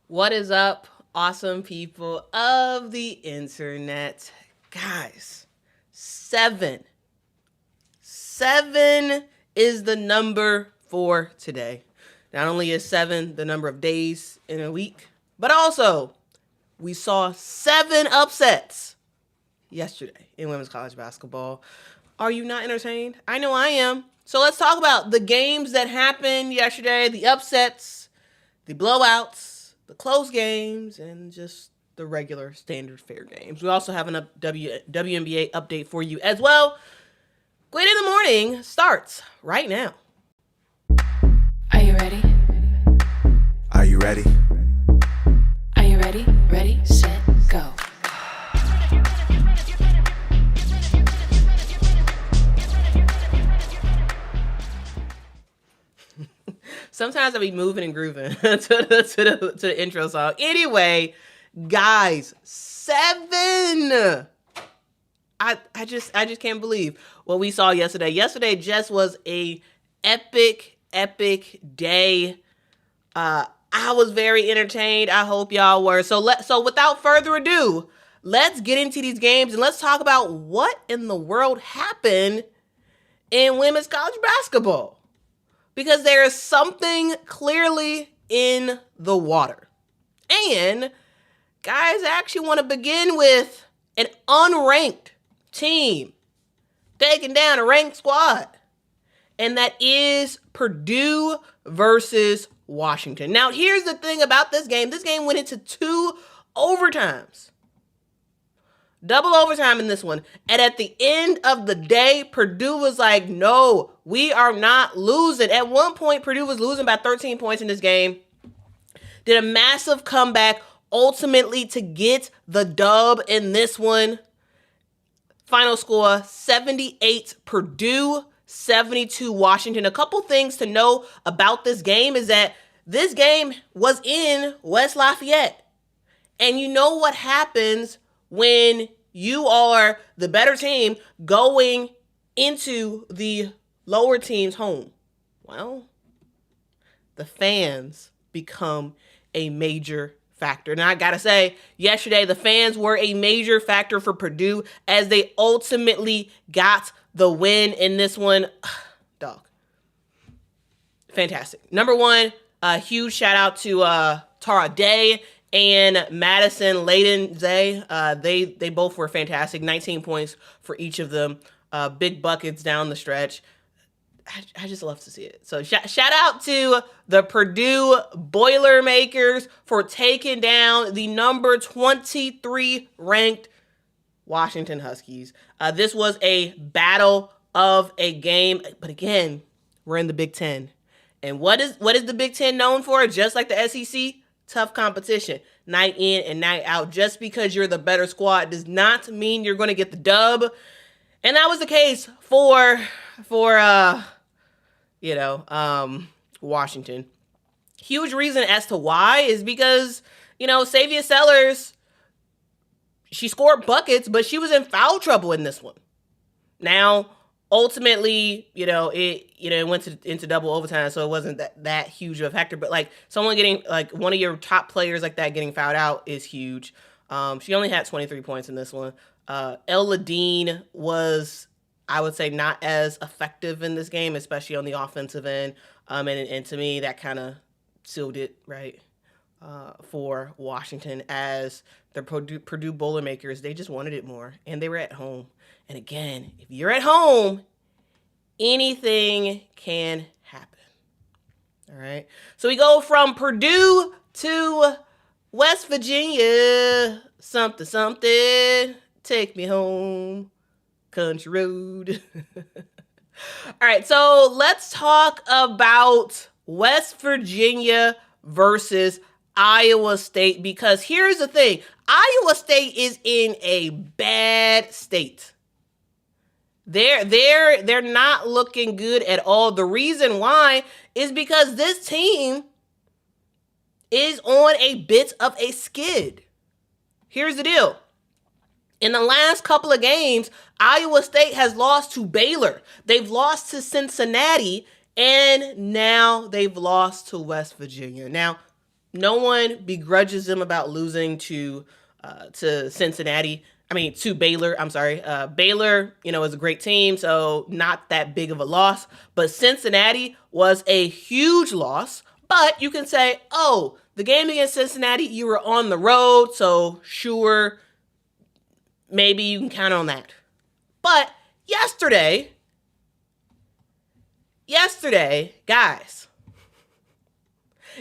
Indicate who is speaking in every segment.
Speaker 1: What is up, awesome people of the internet? Guys, seven is the number for today. Not only is 7 the number of days in a week, but also we saw 7 upsets yesterday in women's college basketball. Are you not entertained? I know I am. So let's talk about the games that happened yesterday, the upsets, the blowouts, the close games, and just the regular standard fair games. We also have a WNBA update for you as well. Quit in the Morning starts right now.
Speaker 2: Are you ready?
Speaker 3: Are you ready?
Speaker 2: Are you ready? Ready, set, go.
Speaker 1: Sometimes I'll be moving and grooving to the intro song. Anyway, guys, 7. I just can't believe what we saw yesterday. Yesterday just was a epic day. I was very entertained. I hope y'all were. So without further ado, let's get into these games and let's talk about what in the world happened in women's college basketball. Because there is something clearly in the water. And guys, I actually want to begin with an unranked team taking down a ranked squad. And that is Purdue versus Washington. Now, here's the thing about this game. This game went into 2 overtimes. Double overtime in this one. And at the end of the day, Purdue was like, no, we are not losing. At one point, Purdue was losing by 13 points in this game. Did a massive comeback, ultimately to get the dub in this one. Final score, 78 Purdue, 72 Washington. A couple things to know about this game is that this game was in West Lafayette. And you know what happens when you are the better team going into the lower team's home? Well, the fans become a major factor. And I gotta say, yesterday, the fans were a major factor for Purdue as they ultimately got the win in this one. Dog. Fantastic. Number one, a huge shout out to Tara Day and Madison Layden-Zay. They both were fantastic. 19 points for each of them. Big buckets down the stretch. I just love to see it. So shout out to the Purdue Boilermakers for taking down the number 23 ranked Washington Huskies. This was a battle of a game, but again, we're in the Big Ten. And what is the Big Ten known for? Just like the SEC, tough competition, night in and night out. Just because you're the better squad does not mean you're going to get the dub. And that was the case for Washington. Huge reason as to why is because, Savia Sellers, she scored buckets, but she was in foul trouble in this one. Now, ultimately, it went into double overtime, so it wasn't that huge of a factor. But someone getting one of your top players like that getting fouled out is huge. She only had 23 points in this one. Ella Dean was, I would say, not as effective in this game, especially on the offensive end. And to me, that kind of sealed it right for Washington as the Purdue Boilermakers. They just wanted it more, and they were at home. And again, if you're at home, anything can happen. All right. So we go from Purdue to West Virginia. Something. Take me home. Country road. All right. So let's talk about West Virginia versus Iowa State, because here's the thing. Iowa State is in a bad state. They're not looking good at all. The reason why is because this team is on a bit of a skid. Here's the deal. In the last couple of games, Iowa State has lost to Baylor. They've lost to Cincinnati, and now they've lost to West Virginia. Now, no one begrudges them about losing to Cincinnati. To Baylor. I'm sorry. Baylor, is a great team, so not that big of a loss. But Cincinnati was a huge loss. But you can say, oh, the game against Cincinnati, you were on the road, so sure, maybe you can count on that. But yesterday, guys,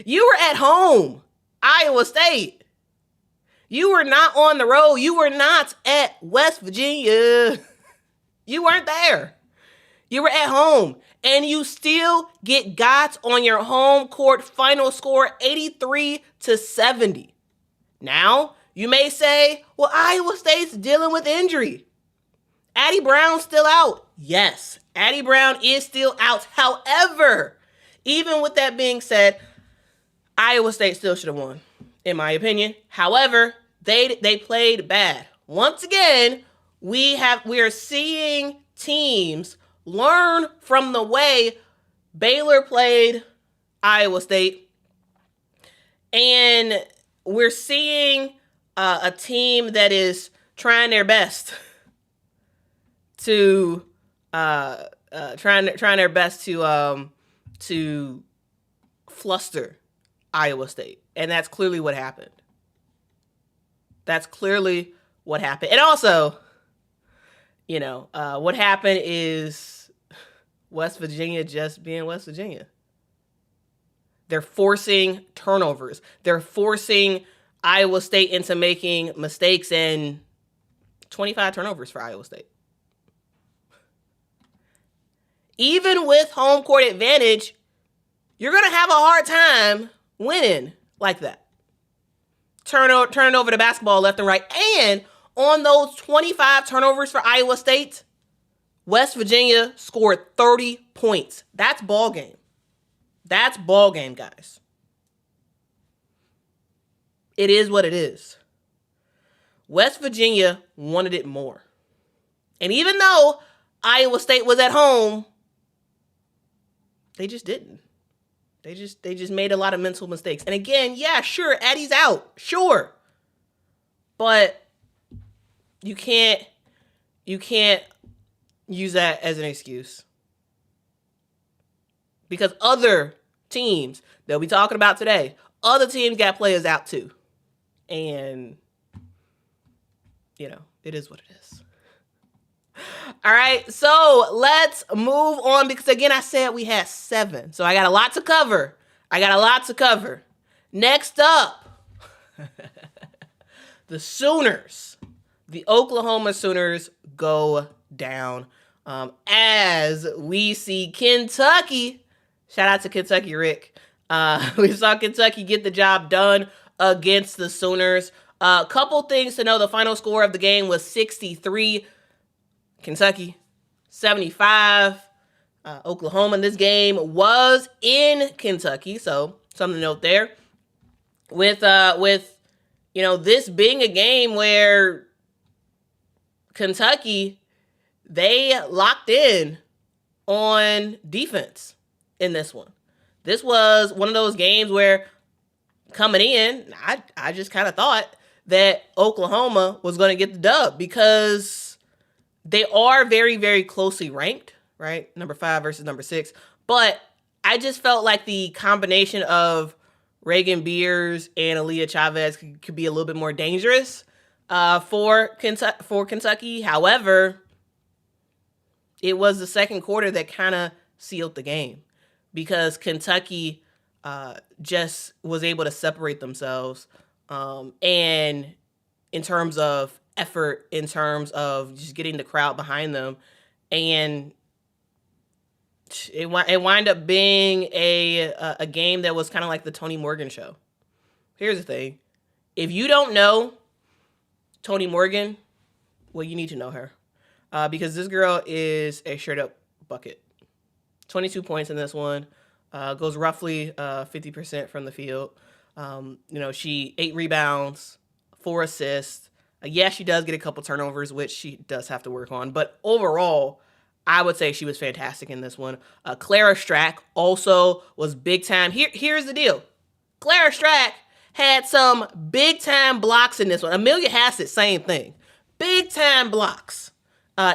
Speaker 1: you were at home, Iowa State. You were not on the road. You were not at West Virginia. You weren't there. You were at home. And you still got on your home court final score 83-70. Now, you may say, well, Iowa State's dealing with injury. Addie Brown's still out. Yes, Addie Brown is still out. However, even with that being said, Iowa State still should have won, in my opinion. However, they played bad. Once again, we are seeing teams learn from the way Baylor played Iowa State. And we're seeing a team that is trying their best to to fluster Iowa State. And that's clearly what happened. And also, what happened is West Virginia just being West Virginia. They're forcing turnovers. They're forcing Iowa State into making mistakes, and 25 turnovers for Iowa State. Even with home court advantage, you're going to have a hard time winning like that. Turning over the basketball left and right. And on those 25 turnovers for Iowa State, West Virginia scored 30 points. That's ball game. That's ball game, guys. It is what it is. West Virginia wanted it more. And even though Iowa State was at home, they just didn't. They just made a lot of mental mistakes. And again, yeah, sure, Addie's out. Sure. But you can't use that as an excuse. Because other teams that we'll be talking about today, other teams got players out too. And, it is what it is. All right, so let's move on because, again, I said we had 7. So I got a lot to cover. Next up, the Sooners. The Oklahoma Sooners go down as we see Kentucky. Shout out to Kentucky, Rick. We saw Kentucky get the job done against the Sooners. A couple things to know. The final score of the game was 63. Kentucky, 75. Oklahoma in this game was in Kentucky, so something to note there. With this being a game where Kentucky, they locked in on defense in this one. This was one of those games where coming in, I just kind of thought that Oklahoma was going to get the dub because they are very, very closely ranked, right? Number 5 versus number 6. But I just felt like the combination of Reagan Beers and Aaliyah Chavez could be a little bit more dangerous for Kentucky. However, it was the second quarter that kind of sealed the game because Kentucky just was able to separate themselves. And in terms of effort, in terms of just getting the crowd behind them, and it wound up being a game that was kind of like the Toni Morgan show. Here's the thing. If you don't know Toni Morgan, well, you need to know her. Because this girl is a straight-up bucket. 22 points in this one. Goes roughly 50% from the field. She 8 rebounds, 4 assists. Yes, she does get a couple turnovers, which she does have to work on. But overall, I would say she was fantastic in this one. Clara Strack also was big time. Here's the deal. Clara Strack had some big-time blocks in this one. Amelia Hassett, same thing. Big-time blocks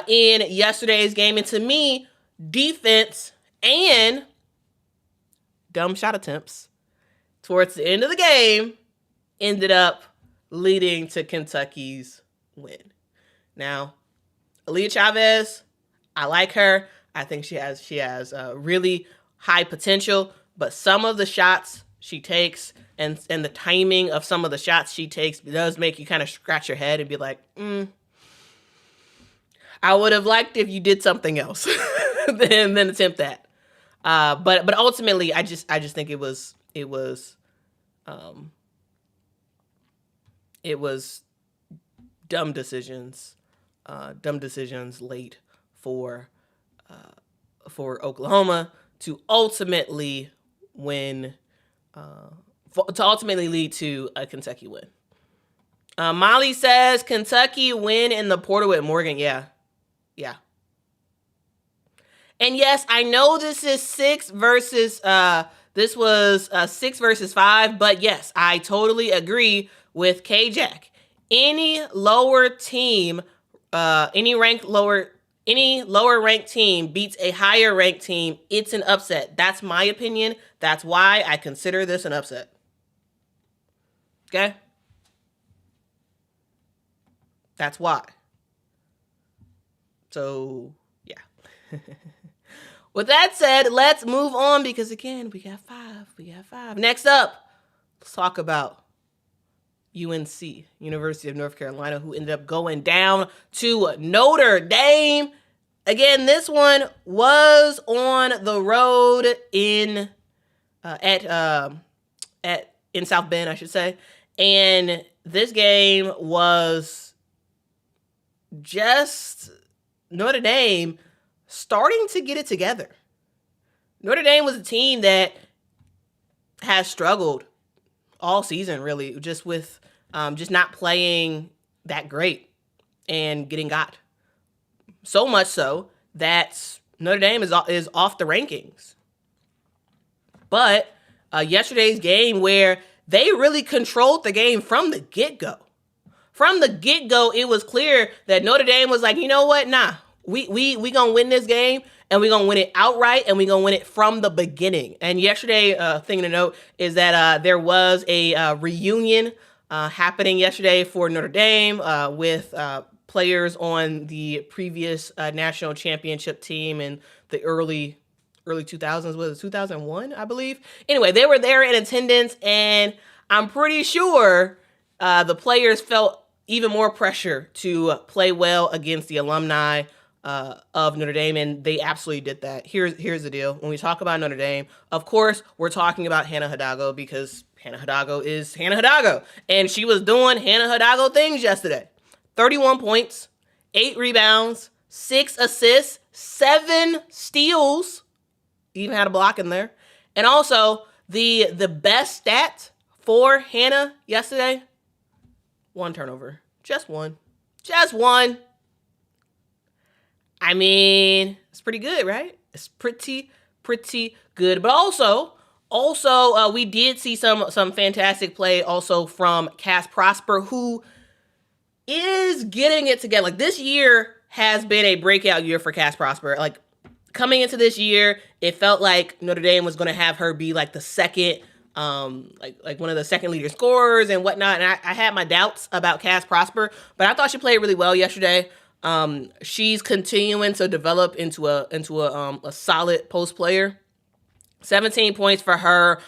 Speaker 1: in yesterday's game. And to me, defense and dumb shot attempts towards the end of the game ended up leading to Kentucky's win. Now, Aaliyah Chavez, I like her. I think she has really high potential, but some of the shots she takes and the timing of some of the shots she takes does make you kind of scratch your head and be like, I would have liked if you did something else than attempt that. But ultimately, I just think it was dumb decisions late for Oklahoma to ultimately win, to ultimately lead to a Kentucky win. Molly says Kentucky win in the portal with Morgan. Yeah. And yes, I know this is 6 versus 5, but yes, I totally agree with K-Jack. Any lower ranked team beats a higher ranked team, it's an upset. That's my opinion. That's why I consider this an upset. Okay? That's why. So, yeah. With that said, let's move on because, again, we got five. Next up, let's talk about UNC, University of North Carolina, who ended up going down to Notre Dame. Again, this one was on the road in South Bend, I should say. And this game was just Notre Dame starting to get it together. Notre Dame was a team that has struggled all season, really, just with just not playing that great and getting got. So much so that Notre Dame is off the rankings. But yesterday's game, where they really controlled the game from the get-go. From the get-go, it was clear that Notre Dame was like, you know what? Nah, we gonna win this game, and we gonna win it outright, and we gonna win it from the beginning. And yesterday, thing to note is that there was a reunion happening yesterday for Notre Dame with players on the previous national championship team in the early 2000s. Was it 2001, I believe? Anyway, they were there in attendance, and I'm pretty sure the players felt even more pressure to play well against the alumni of Notre Dame, and they absolutely did that. Here's the deal. When we talk about Notre Dame, of course, we're talking about Hannah Hidalgo because Hannah Hidalgo is Hannah Hidalgo, and she was doing Hannah Hidalgo things yesterday. 31 points, 8 rebounds, 6 assists, 7 steals, even had a block in there. And also, the best stat for Hannah yesterday, 1 turnover. Just one. I mean, it's pretty good, right? It's pretty good. But also, we did see some fantastic play also from Cass Prosper, who is getting it together. Like, this year has been a breakout year for Cass Prosper. Like, coming into this year, it felt like Notre Dame was going to have her be like the second, like one of the second leader scorers and whatnot. And I had my doubts about Cass Prosper, but I thought she played really well yesterday. She's continuing to develop into a solid post player. 17 points for her.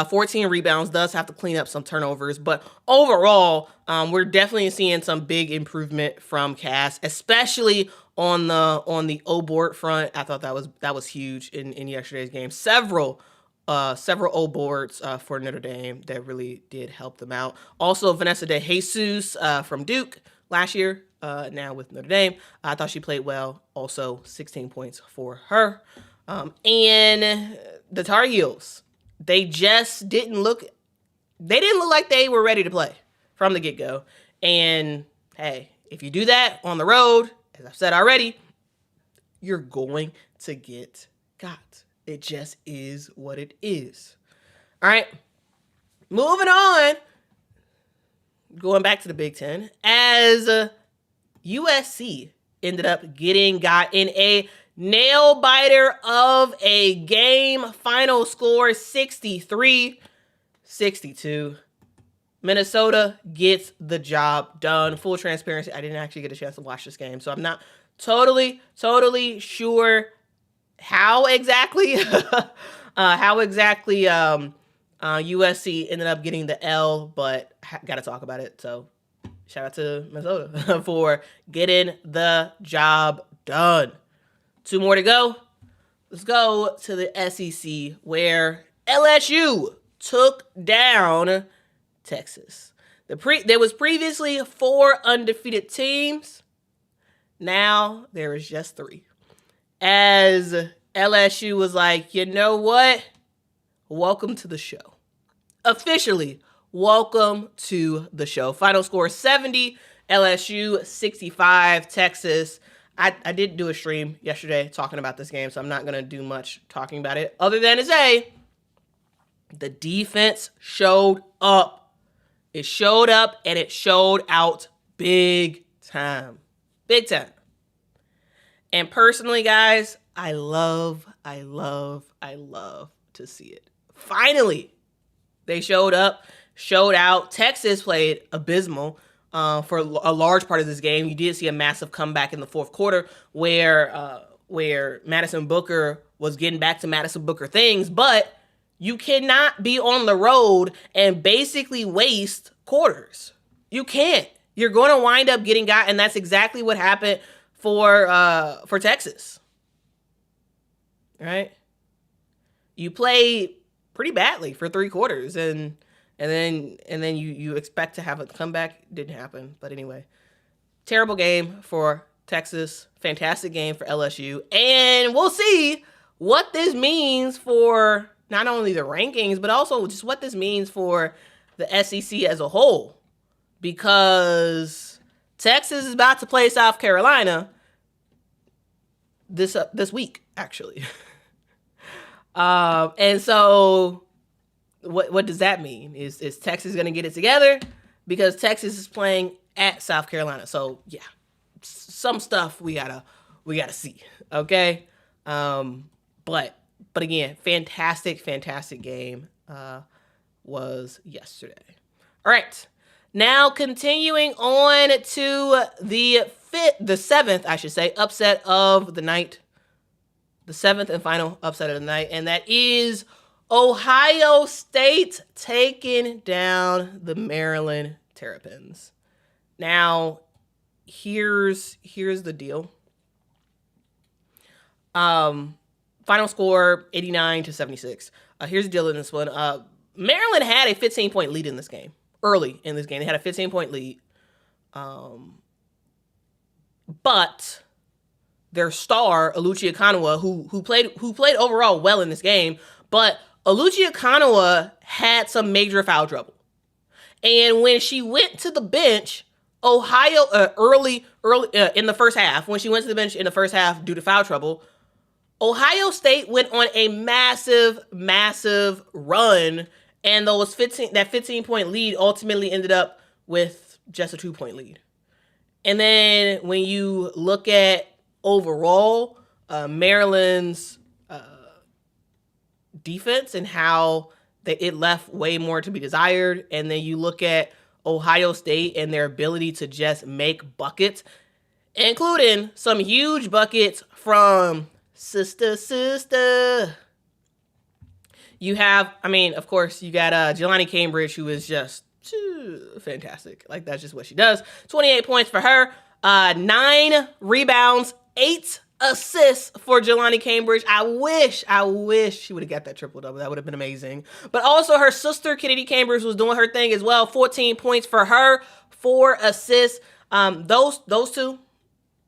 Speaker 1: 14 rebounds, does have to clean up some turnovers, but overall, we're definitely seeing some big improvement from Cass, especially on the O-board front. I thought that was huge in yesterday's game. Several O-boards for Notre Dame that really did help them out. Also, Vanessa De Jesus from Duke last year, now with Notre Dame. I thought she played well. Also, 16 points for her. And the Tar Heels, they just didn't look like they were ready to play from the get-go. And hey, if you do that on the road, as I've said already, you're going to get got. It just is what it is. All right, moving on going back to the Big Ten, as USC ended up got in a nail-biter of a game. Final score 63-62. Minnesota gets the job done. Full transparency, I didn't actually get a chance to watch this game, so I'm not totally sure how exactly USC ended up getting the L, but got to talk about it. So shout out to Minnesota for getting the job done. 2 more to go. Let's go to the SEC, where LSU took down Texas. There was previously 4 undefeated teams. Now there is just 3. As LSU was like, you know what? Welcome to the show. Officially, welcome to the show. Final score 70, LSU 65, Texas. I did do a stream yesterday talking about this game, so I'm not going to do much talking about it other than to say the defense showed up. It showed up, and it showed out big time. Big time. And personally, guys, I love to see it. Finally, they showed up, showed out. Texas played abysmal for a large part of this game. You did see a massive comeback in the fourth quarter where Madison Booker was getting back to Madison Booker things, but you cannot be on the road and basically waste quarters. You can't. You're going to wind up getting got, and that's exactly what happened for Texas. Right? You play pretty badly for 3 quarters, and then you expect to have a comeback. Didn't happen. But anyway, terrible game for Texas. Fantastic game for LSU. And we'll see what this means for not only the rankings, but also just what this means for the SEC as a whole. Because Texas is about to play South Carolina this week, actually. And so what does that mean? Is Texas going to get it together? Because Texas is playing at South Carolina. So yeah, some stuff we gotta see. Okay. But again, fantastic game was yesterday. All right. Now continuing on to the 7th, I should say, upset of the night. The 7th and final upset of the night, and that is Ohio State taking down the Maryland Terrapins. Now, here's the deal. Final score 89-76. Here's the deal in this one. Maryland had a 15-point lead in this game. Early in this game, they had a 15-point lead. But their star, Aluchi Okanwa, who played overall well in this game, but Aluchi Okanwa had some major foul trouble. And when she went to the bench, Ohio early in the first half, when she went to the bench in the first half due to foul trouble, Ohio State went on a massive run, and that 15-point lead ultimately ended up with just a 2-point lead. And then when you look at overall Maryland's defense and how it left way more to be desired, and then you look at Ohio State and their ability to just make buckets, including some huge buckets from sister. You have, of course, you got Jelani Cambridge, who is just fantastic. Like, that's just what she does. 28 points for her, 9 rebounds, 8 assists for Jelani Cambridge. I wish she would have got that triple-double. That would have been amazing. But also her sister, Kennedy Cambridge, was doing her thing as well. 14 points for her, 4 assists. Those two,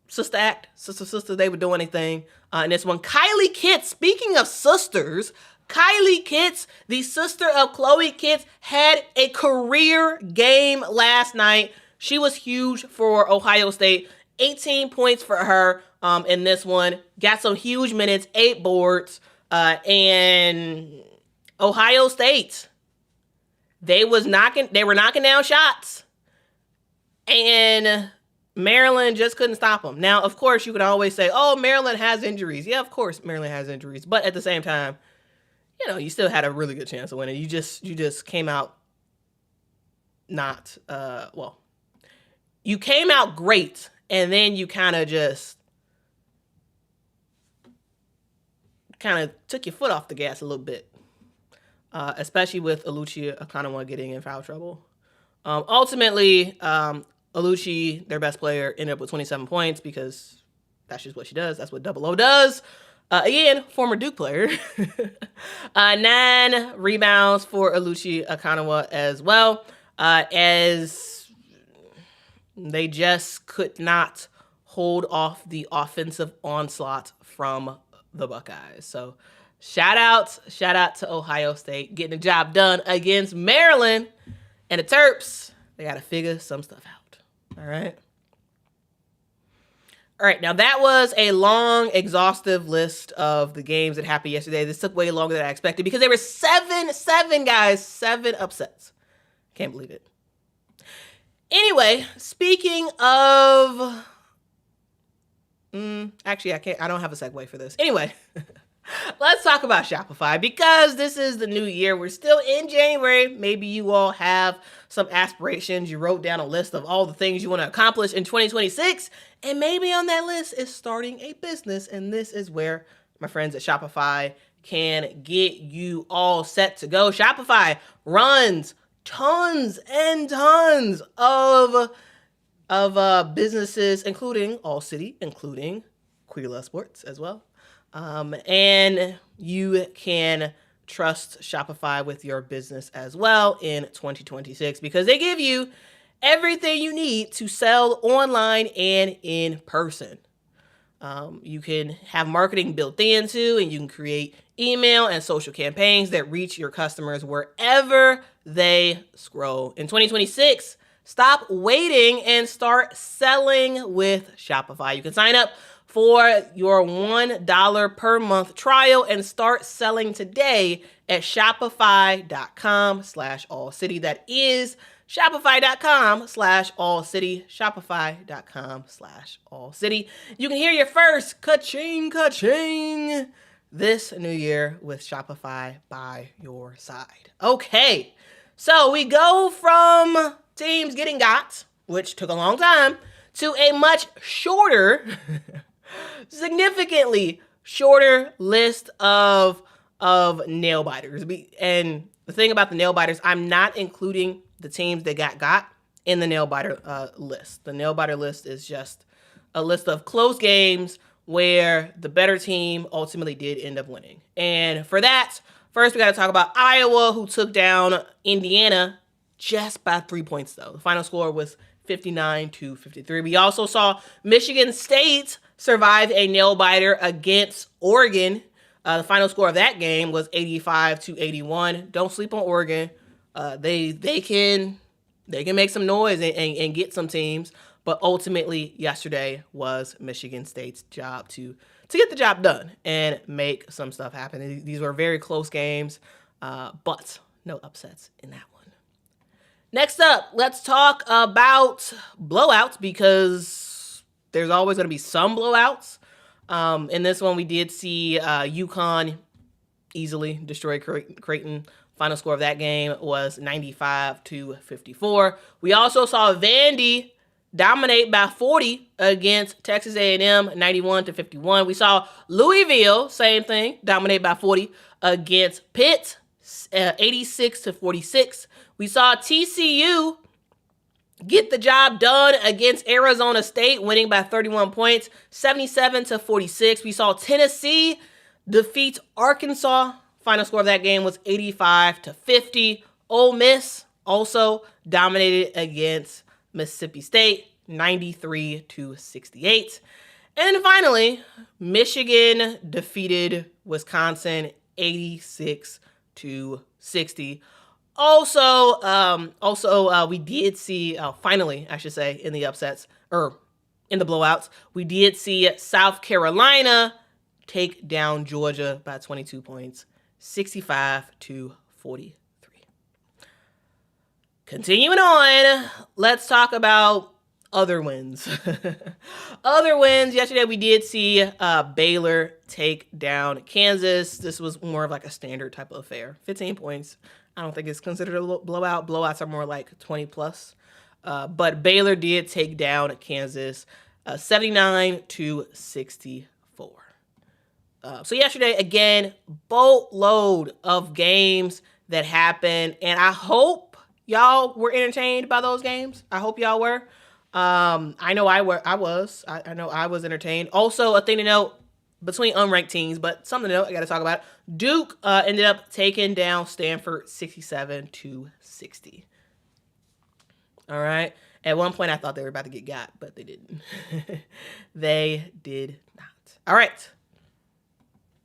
Speaker 1: sister, they would do anything in this one. Kylie Kitts, speaking of sisters, Kylie Kitts, the sister of Chloe Kitts, had a career game last night. She was huge for Ohio State. 18 points for her in this one. Got some huge minutes, 8 boards. And Ohio State, they were knocking down shots. And Maryland just couldn't stop them. Now, of course, you can always say, oh, Maryland has injuries. Yeah, of course, Maryland has injuries. But at the same time, you still had a really good chance of winning. You just came out not, you came out great, and then you kind of took your foot off the gas a little bit, especially with Aluchi Akanawa getting in foul trouble. Ultimately, Aluchi, their best player, ended up with 27 points because that's just what she does. That's what Double O does. Again, former Duke player. 9 rebounds for Aluchi Akanawa as well, as they just could not hold off the offensive onslaught from the Buckeyes. So shout out to Ohio State getting the job done against Maryland, and the Terps, they got to figure some stuff out. All right. Now that was a long, exhaustive list of the games that happened yesterday. This took way longer than I expected because there were 7 upsets. Can't believe it. Anyway, speaking of... actually, I don't have a segue for this. Anyway, let's talk about Shopify because this is the new year. We're still in January. Maybe you all have some aspirations. You wrote down a list of all the things you want to accomplish in 2026. And maybe on that list is starting a business. And this is where my friends at Shopify can get you all set to go. Shopify runs tons and tons of businesses, including All City, including Queer Love Sports as well. And you can trust Shopify with your business as well in 2026 because they give you everything you need to sell online and in person. You can have marketing built into, and you can create email and social campaigns that reach your customers wherever they scroll. In 2026, stop waiting and start selling with Shopify. You can sign up for your $1 per month trial and start selling today at shopify.com/allcity. That is shopify.com/allcity, shopify.com/allcity. You can hear your first ka-ching this new year with Shopify by your side. Okay, so we go from teams getting got, which took a long time, to a much shorter, significantly shorter list of Nailbiters. And the thing about the Nailbiters, I'm not including the teams that got in the Nailbiter list. The Nailbiter list is just a list of close games where the better team ultimately did end up winning. And for that, first we got to talk about Iowa, who took down Indiana just by 3 points, though. The final score was 59-53. We also saw Michigan State survive a nail-biter against Oregon. The final score of that game was 85-81. Don't sleep on Oregon. They can make some noise and get some teams, but ultimately yesterday was Michigan State's job to get the job done and make some stuff happen. These were very close games, but no upsets in that one. Next up, let's talk about blowouts because there's always going to be some blowouts. In this one, we did see UConn easily destroy Creighton. Final score of that game was 95-54. We also saw Vandy dominate by 40 against Texas A&M, 91-51. We saw Louisville, same thing, dominate by 40 against Pitt, 86-46. We saw TCU get the job done against Arizona State, winning by 31 points, 77-46. We saw Tennessee defeat Arkansas. Final score of that game was 85-50. Ole Miss also dominated against Mississippi State, 93-68. And then finally, Michigan defeated Wisconsin, 86-60. Also, we did see, finally, I should say, in the upsets, or in the blowouts, we did see South Carolina take down Georgia by 22 points, 65-43. Continuing on, let's talk about other wins. Other wins. Yesterday we did see Baylor take down Kansas. This was more of like a standard type of affair. 15 points. I don't think it's considered a blowout. Blowouts are more like 20 plus. But Baylor did take down Kansas 79-64. So yesterday, again, boatload of games that happened. And I hope y'all were entertained by those games. I hope y'all were. I know I was. I know I was entertained. Also, a thing to note between unranked teams, but something to note, I got to talk about. Duke ended up taking down Stanford 67-60. All right. At one point, I thought they were about to get got, but they didn't. They did not. All right.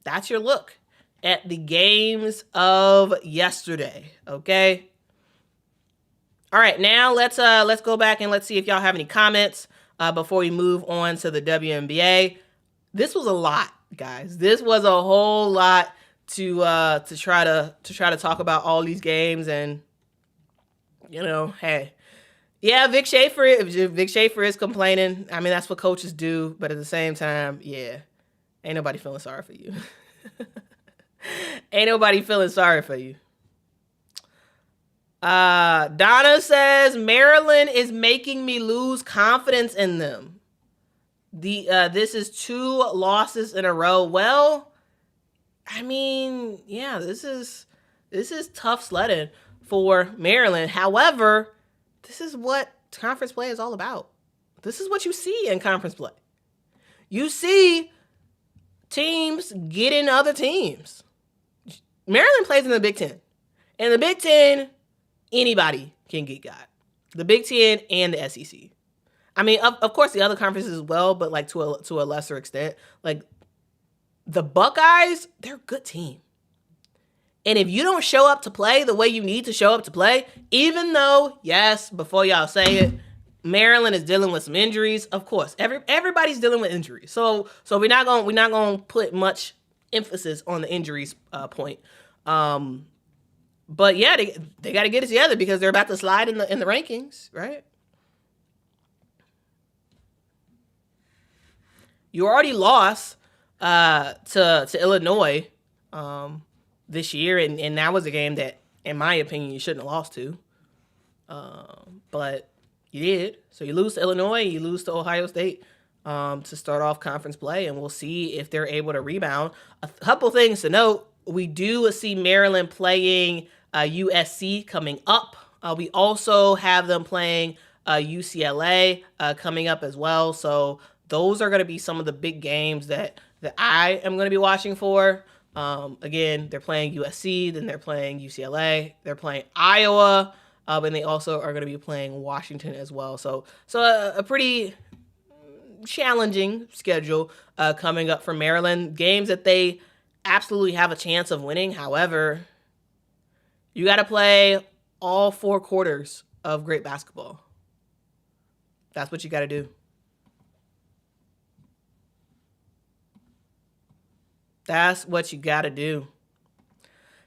Speaker 1: That's your look at the games of yesterday. Okay. All right. Now let's go back and let's see if y'all have any comments before we move on to the WNBA. This was a lot, guys. This was a whole lot to try to talk about all these games, and hey. Yeah, Vic Schaefer is complaining. I mean, that's what coaches do. But at the same time, yeah, ain't nobody feeling sorry for you. Ain't nobody feeling sorry for you. Donna says, Maryland is making me lose confidence in them. This is 2 losses in a row. Well, I mean, yeah, this is tough sledding for Maryland. However, this is what conference play is all about. This is what you see in conference play. You see teams getting other teams. Maryland plays in the Big Ten. In the Big Ten, anybody can get got. The Big Ten and the SEC. I mean, of course, the other conferences as well, but like to a lesser extent. Like the Buckeyes, they're a good team. And if you don't show up to play the way you need to show up to play, even though, yes, before y'all say it, Maryland is dealing with some injuries. Of course, everybody's dealing with injuries. So we're not gonna put much emphasis on the injuries point. But yeah, they got to get it together because they're about to slide in the rankings, right? You already lost to Illinois this year, and that was a game that, in my opinion, you shouldn't have lost to. But you did. So you lose to Illinois, you lose to Ohio State to start off conference play, and we'll see if they're able to rebound. A couple things to note. We do see Maryland playing USC coming up. We also have them playing UCLA coming up as well. So those are going to be some of the big games that I am going to be watching for. Again, they're playing USC, then they're playing UCLA, they're playing Iowa, and they also are going to be playing Washington as well. So a pretty challenging schedule coming up for Maryland. Games that they absolutely have a chance of winning. However, you got to play all 4 quarters of great basketball. That's what you got to do. That's what you got to do.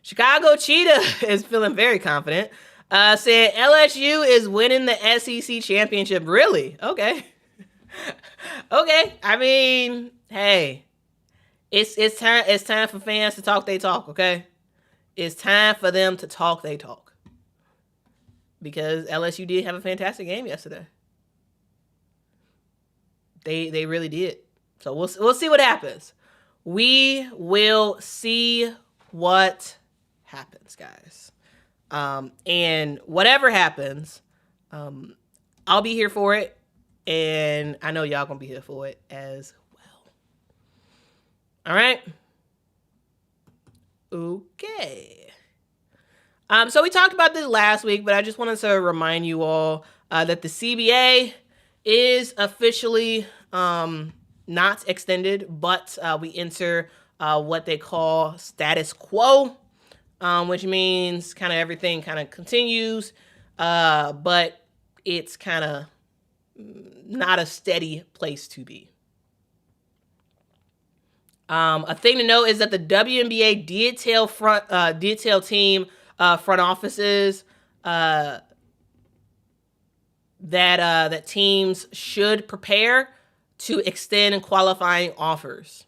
Speaker 1: Chicago Cheetah is feeling very confident. Said LSU is winning the SEC championship. Really? Okay. Okay. I mean, hey, it's time for fans to talk they talk, okay? It's time for them to talk they talk. Because LSU did have a fantastic game yesterday. They really did. So we'll see what happens. We will see what happens, guys. And whatever happens, I'll be here for it. And I know y'all gonna be here for it as well. All right. Okay. So we talked about this last week, but I just wanted to remind you all that the CBA is officially not extended, but we enter what they call status quo, which means kind of everything kind of continues, but it's kind of not a steady place to be. A thing to note is that the WNBA did tell team front offices that teams should prepare to extend qualifying offers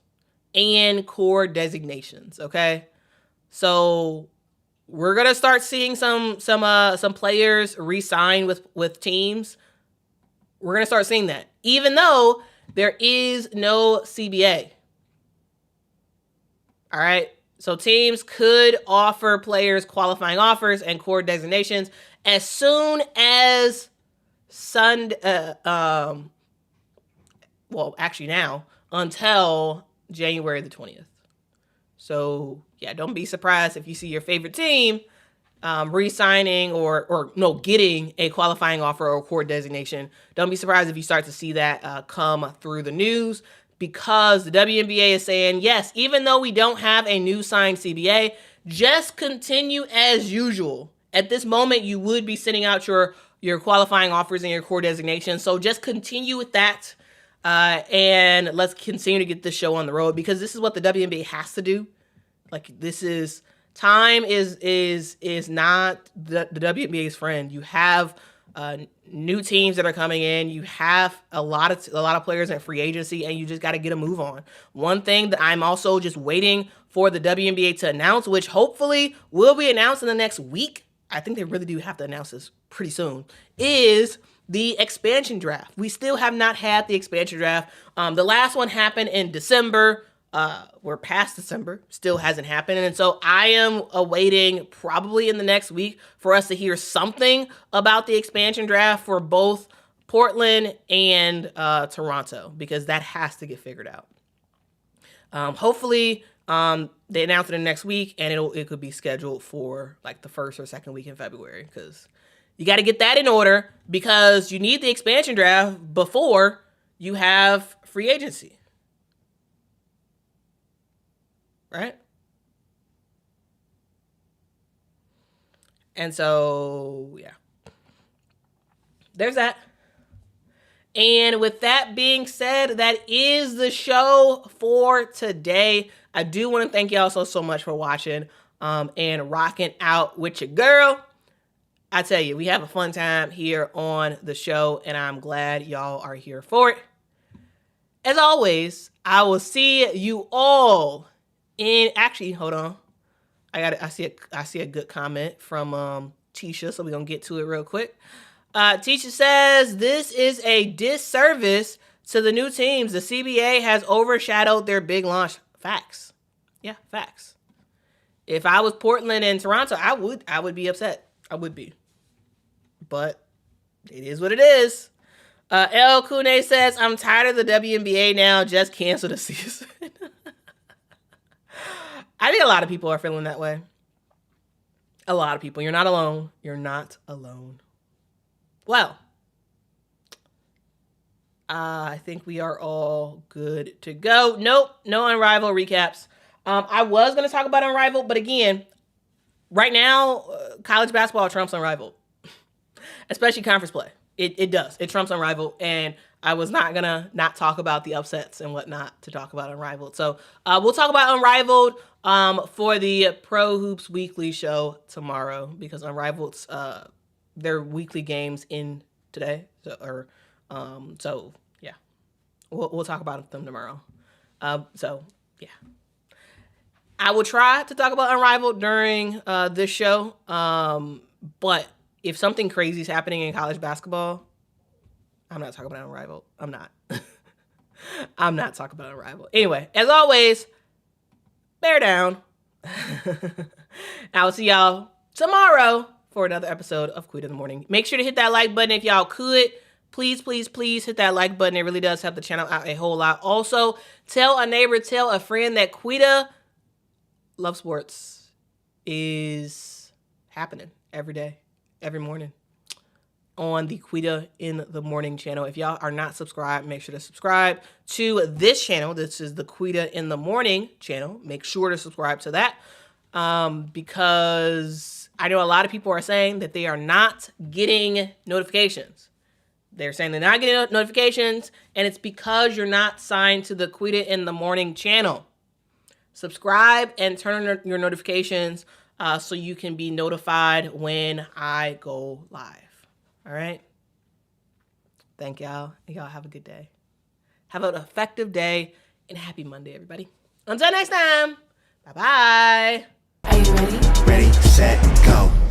Speaker 1: and core designations. Okay, so we're gonna start seeing some players re-sign with teams. We're gonna start seeing that, even though there is no CBA. All right. So teams could offer players qualifying offers and core designations as soon as Sunday. Well, actually now until January the 20th. So yeah, don't be surprised if you see your favorite team re-signing or getting a qualifying offer or core designation. Don't be surprised if you start to see that come through the news, because the WNBA is saying, yes, even though we don't have a new signed CBA, just continue as usual. At this moment, you would be sending out your qualifying offers and your core designations. So just continue with that. And let's continue to get this show on the road, because this is what the WNBA has to do. Like, this is time is not the WNBA's friend. You have new teams that are coming in. You have a lot of players in free agency, and you just got to get a move on. One thing that I'm also just waiting for the WNBA to announce, which hopefully will be announced in the next week. I think they really do have to announce this pretty soon, is the expansion draft. We still have not had the expansion draft. The last one happened in December. We're past December, still hasn't happened. And so I am awaiting probably in the next week for us to hear something about the expansion draft for both Portland and Toronto, because that has to get figured out. Hopefully they announce it in the next week, and it could be scheduled for like the first or second week in February, because you got to get that in order, because you need the expansion draft before you have free agency. Right? And so, yeah. There's that. And with that being said, that is the show for today. I do want to thank y'all so much for watching and rocking out with your girl. I tell you, we have a fun time here on the show, and I'm glad y'all are here for it. As always, I will see you all actually, hold on. I see a good comment from Tisha, so we're gonna get to it real quick. Tisha says, this is a disservice to the new teams. The CBA has overshadowed their big launch. Facts. Yeah, facts. If I was Portland and Toronto, I would be upset. I would be. But it is what it is. El Kune says, I'm tired of the WNBA now. Just cancel the season. I think a lot of people are feeling that way. A lot of people. You're not alone. You're not alone. Well, I think we are all good to go. Nope, no Unrivaled recaps. I was going to talk about Unrivaled, but again, right now, college basketball trumps Unrivaled, especially conference play. It does. It trumps Unrivaled, and I was not going to not talk about the upsets and whatnot to talk about Unrivaled. So we'll talk about Unrivaled for the Pro Hoops Weekly show tomorrow, because Unrivaled's their weekly games in today. So yeah, we'll talk about them tomorrow. So yeah, I will try to talk about Unrivaled during this show. But if something crazy is happening in college basketball, I'm not talking about Unrivaled. I'm not. I'm not talking about Unrivaled. Anyway, as always, bear down. I will see y'all tomorrow for another episode of Quit in the Morning. Make sure to hit that like button if y'all could. Please, please, please hit that like button. It really does help the channel out a whole lot. Also, tell a neighbor, tell a friend that Quita Love Sports is happening every day, every morning on the Quita in the Morning channel. If y'all are not subscribed, make sure to subscribe to this channel. This is the Quita in the Morning channel. Make sure to subscribe to that because I know a lot of people are saying that they are not getting notifications. They're saying they're not getting notifications, and it's because you're not signed to the Quita in the Morning channel. Subscribe and turn on your notifications so you can be notified when I go live. All right? thank y'all. Y'all have a good day. Have an effective day and happy Monday, everybody. Until next time. Bye-bye.
Speaker 2: Are you ready?
Speaker 3: Ready, set, go.